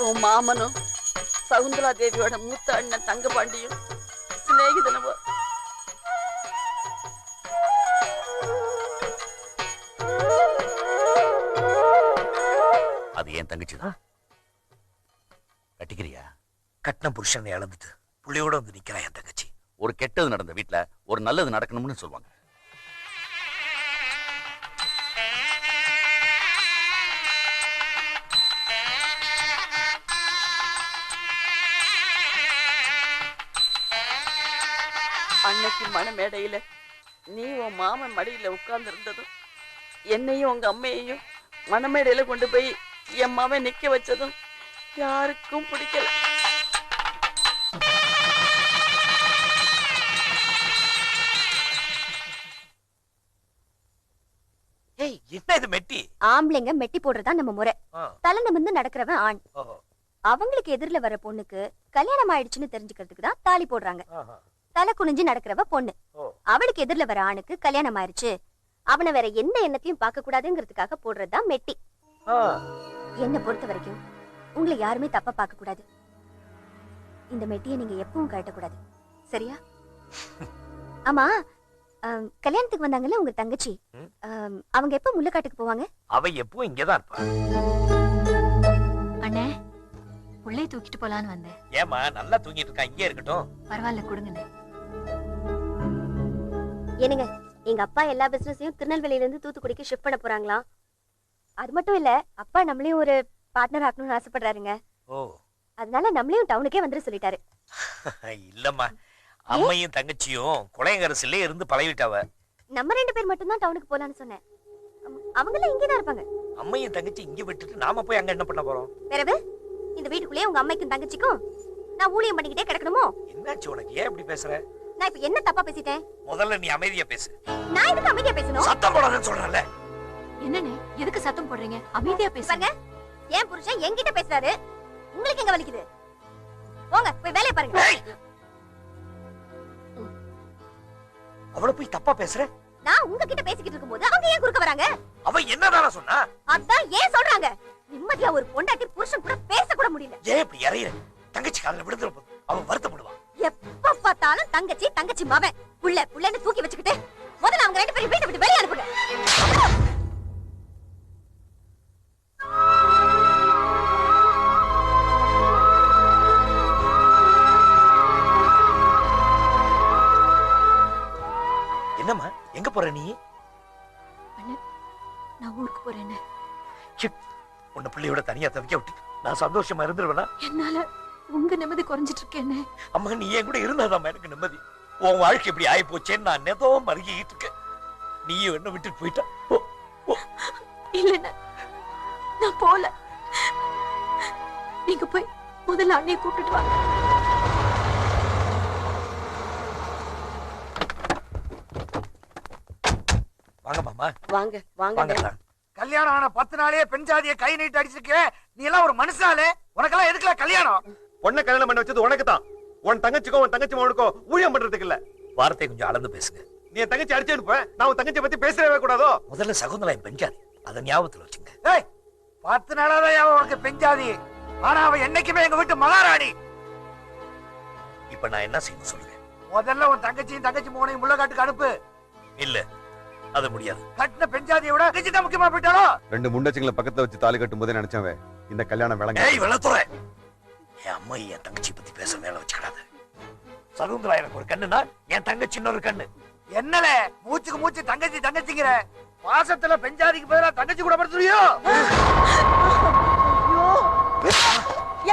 உன் மாமனும் சகுந்தலா தேவியோட மூத்த அண்ணன் தங்கபாண்டியும் சிநேகிதனவோ. அது என் தங்கச்சிதான். கட்டிக்கிறியா? கட்டின புருஷனை இழந்துட்டு புள்ளியோட வந்து நிக்கிறான் என் தங்கச்சி. ஒரு கெட்டது நடந்த வீட்டுல ஒரு நல்லது நடக்கணும்னு சொல்லுவாங்க. அன்னைக்கு மணமேடையில நீ உன் மாமன் மடியில உட்கார்ந்து இருந்ததும் என்னையும் உங்க அம்மையையும் மணமேடையில கொண்டு போய் என் மாமன் நிக்க வச்சதும் யாருக்கும் பிடிக்கல. என்ன இது மெட்டி? ஆம்பளைங்க மெட்டி போடுறதா நம்ம முறை. தலை நிமிர்ந்து நடக்கிறவன் ஆண். அவங்களுக்கு எதிரில வர பொண்ணுக்கு கல்யாணம் ஆயிடுச்சுன்னு தெரிஞ்சுக்கிறதுக்கு தான் தாலி போடுறாங்க. தலை குனிஞ்சு நடக்கிறவ பொண்ணு. அவளுக்கு எதிரில வர ஆணுக்கு கல்யாணம் ஆயிடுச்சு, அவனை வேற எந்த எண்ணத்தையும் பார்க்க கூடாதுங்கிறதுக்காக போடுறதுதான் மெட்டி. என்ன பொறுத்த வரைக்கும் உங்களை யாருமே தப்பா பார்க்க கூடாது. இந்த மெட்டியை நீங்க எப்பவும் கட்டக்கூடாது, சரியா? ஆமா, கல்யாணத்துக்கு வந்தாங்கல்ல உங்க தங்கச்சி, அவங்க எப்ப முள்ளக்காட்டுக்கு போவாங்க? அவ எப்பவும் இங்கதான் இருப்பா. அண்ணே, உள்ளே தூக்கிட்டு போலான்னு வந்தேன். ஏமா நல்லா தூங்கிட்டு இருக்கா, இங்கே இருக்கட்டும். பரவாயில்ல, கொடுங்க. ஏனுங்க, எங்க அப்பா எல்லா பிசினஸையும் திருநெல்வேலியில இருந்து தூத்துக்குடிக்கு ஷிஃப்ட் பண்ண போறாங்களாம். அது மட்டும் இல்ல, அப்பா நம்மளையும் ஒரு பார்ட்னர் ஆக்கணும்னு ஆசைப்படுறாருங்க. அதனால நம்மளையும் டவுனுக்கே வந்துட சொல்லிட்டாரு. இல்லம்மா, அம்மையும் தங்கச்சியும் குளையங்கரசிலே இருந்து பழகிட்டாவ. நம்ம 2 பேர் மட்டும் தான் டவுனுக்கு போலான்னு சொன்னேன். அவங்கெல்லாம் இங்கே தான் இருப்பாங்க. அம்மையும் தங்கச்சி இங்க விட்டுட்டு நாம போய் அங்க என்ன பண்ண போறோம்? பிறகு இந்த வீட்டுக்குள்ளே உங்க அம்மைக்கும் தங்கச்சிக்கும் நான் ஊழியம் பண்ணிக்கிட்டே கிடக்கணுமோ? என்னாச்சு உனக்கு? ஏன் இப்படி பேசுற? நான் இப்ப என்ன தப்பா பேசிட்டேன்? முதல்ல நீ அமைதியா பேசு. நான் எதுக்கு அமைதியா பேசணும்? சத்தம் போடாதன்னு சொல்றேன்ல. என்னண்ணே, எதுக்கு சத்தம் போடுறீங்க? அமைதியா பேசுங்க. ஏன் புருஷன் என்கிட்ட பேசுறாரு, உங்களுக்கு எங்க வலிக்குது? போங்க போய் வேலைய பாருங்க. அவளை போய் தப்பா பேசுற? நான் உங்ககிட்ட பேசிக்கிட்டு இருக்கும்போது அவங்க ஏன் குறுக்க வராங்க? அவ என்னதான சொன்னா? அதான் ஏன் சொல்றாங்க? நிம்மதியா ஒரு பொண்டாட்டி புருஷன் கூட பேச கூட முடியல. ஏன் இப்படி இறையிற? தங்கச்சி கால்ல விழுந்துற போது அவன் வருத்தப்படுவான். எப்ப பார்த்தாலும் தங்கச்சி தங்கச்சி மவன் புள்ளன்னு தூக்கி வச்சுக்கிட்டு முதல்ல அவங்க 2 பேரும் வீட்டை விட்டு வெளியே அனுப்புங்க. என்னம்மா, எங்க போற நீ? நான் ஊருக்கு போறேன். உன்னை பிள்ளையோட தனியா தவிக்க விட்டு நான் சந்தோஷமா இருந்துருவேனா? என்னால உங்க நிம்மதி குறைஞ்சிட்டு இருக்கேன்னு. அம்மா, நீ என் கூட இருந்தாதான் எனக்கு நிம்மதி. உன் வாழ்க்கை இப்படி ஆகி போச்சேன்னு நான் நெதோ மருகிட்டு இருக்கேன். நீயும் என்ன விட்டுட்டு போயிட்டா? இல்ல, நான் போல. நீங்க போய் முதல்ல அண்ணியை கூப்பிட்டுட்டு வாங்க. வாங்க மாமா. வாங்க வாங்க. கல்யாணம் ஆன 10 நாளே பெண் ஜாதியை கை நீட்டு அடிச்சிருக்க. நீ எல்லாம் ஒரு மனுஷாலே? உனக்கெல்லாம் எதுக்குல கல்யாணம்? உன்னை கல்யாணம் பண்ண வச்சது உனக்கு தான். உன் தங்கச்சிக்கோ உன் தங்கச்சி மகனுக்கோ ஊழியம் பண்றதுக்கு இல்ல. வார்த்தை கொஞ்சம் அளந்து பேசுங்க. நீ என் தங்கச்சி அடிச்சு அனுப்ப, நான் உன் தங்கச்சி பத்தி பேசவே கூடாதோ? முதல்ல சகுந்தலா என் பெண் ஜாதி, அதை ஞாபகத்துல வச்சுங்க. 10 நாளாதான் உனக்கு பெண் ஜாதி, ஆனா அவ என்னைக்குமே எங்க வீட்டு மகாராணி. இப்ப நான் என்ன செய்யணும் சொல்லுங்க. முதல்ல உன் தங்கச்சியும் தங்கச்சி மகனையும் முள்ளக்காட்டுக்கு அனுப்பு. இல்ல, அது முடியாது. கட்டின பெண் ஜாதியை விட தங்கச்சி தான் முக்கியமா போயிட்டாலோ? 2 முண்டச்சிங்களை பக்கத்துல வச்சு தாலி கட்டும் போதே நினைச்சவன் இந்த கல்யாணம் விளங்க. ஏய் வெள்ளத்துறை, என் அம்மா என் தங்கச்சி பத்தி பேச வேலை வச்சுக்கிறாத. சகுந்தலா எனக்கு ஒரு கண்ணுனா என் தங்கச்சி இன்னொரு கண்ணு. என்னல மூச்சுக்கு மூச்சு தங்கச்சி தங்கச்சிங்கிற? பாசத்துல பெண் ஜாதிக்கு பதிலா தங்கச்சி கூட படுத்துறியோ?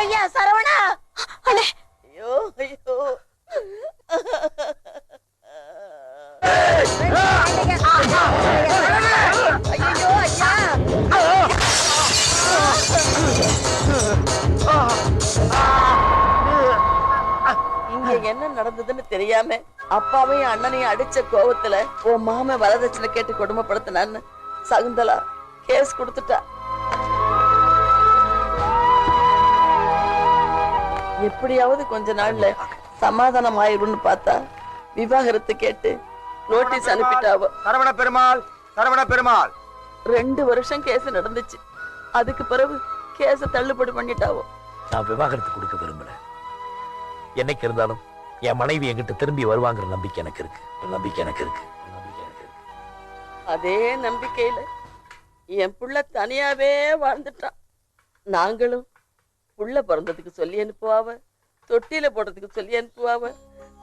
ஐயா சரவணா! ஐயோ ஐயோ! ஐயோ ஐயா! இங்க என்ன நடந்ததுன்னு தெரியாம அப்பாவையும் அண்ணனையும் அடிச்ச கோவத்துல உன் மாம வரதட்சணை கேட்டு கொடுமைப்படுத்தினான்னு சகுந்தலா கேஸ் கொடுத்துட்டா. எப்படியாவது கொஞ்ச நாள்ல சமாதானம் ஆயிரும்னு பார்த்தா விவாகரத்து கேட்டு நோட்டீஸ் அனுப்பிட்டாவோ. சரவண பெருமாள், சரவண பெருமாள். 2 வருஷம் கேஸ் நடந்துச்சு. அதுக்கு பிறகு கேஸ தள்ளுபடி பண்ணிட்டாவோ. நான் விவாகரத்து கொடுக்க விரும்பல. என்னைக்கு இருந்தாலும் என் மனைவி என்கிட்ட திரும்பி வருவாங்கிற நம்பிக்கை எனக்கு இருக்கு. அதே நம்பிக்கையில என் புள்ள தனியாவே வாழ்ந்துட்டான். நாங்களும் புள்ள பிறந்ததுக்கு சொல்லி அனுப்புவாவ, தொட்டியில போடுறதுக்கு சொல்லி அனுப்புவாவ,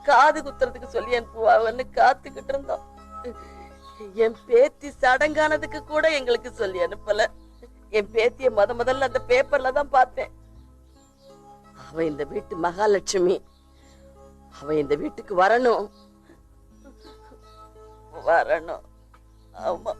காது குத்துறதுக்கு சொல்லி அனுப்புவாவன்னு காத்துக்கிட்டு இருந்தோம். என் பேத்தி சடங்கானதுக்கு கூட எங்களுக்கு சொல்லி அனுப்பல. என் பேத்திய முதல்ல அந்த பேப்பர்ல தான் பார்த்தேன். அவ இந்த வீட்டு மகாலட்சுமி. அவ இந்த வீட்டுக்கு வரணும். ஆமா.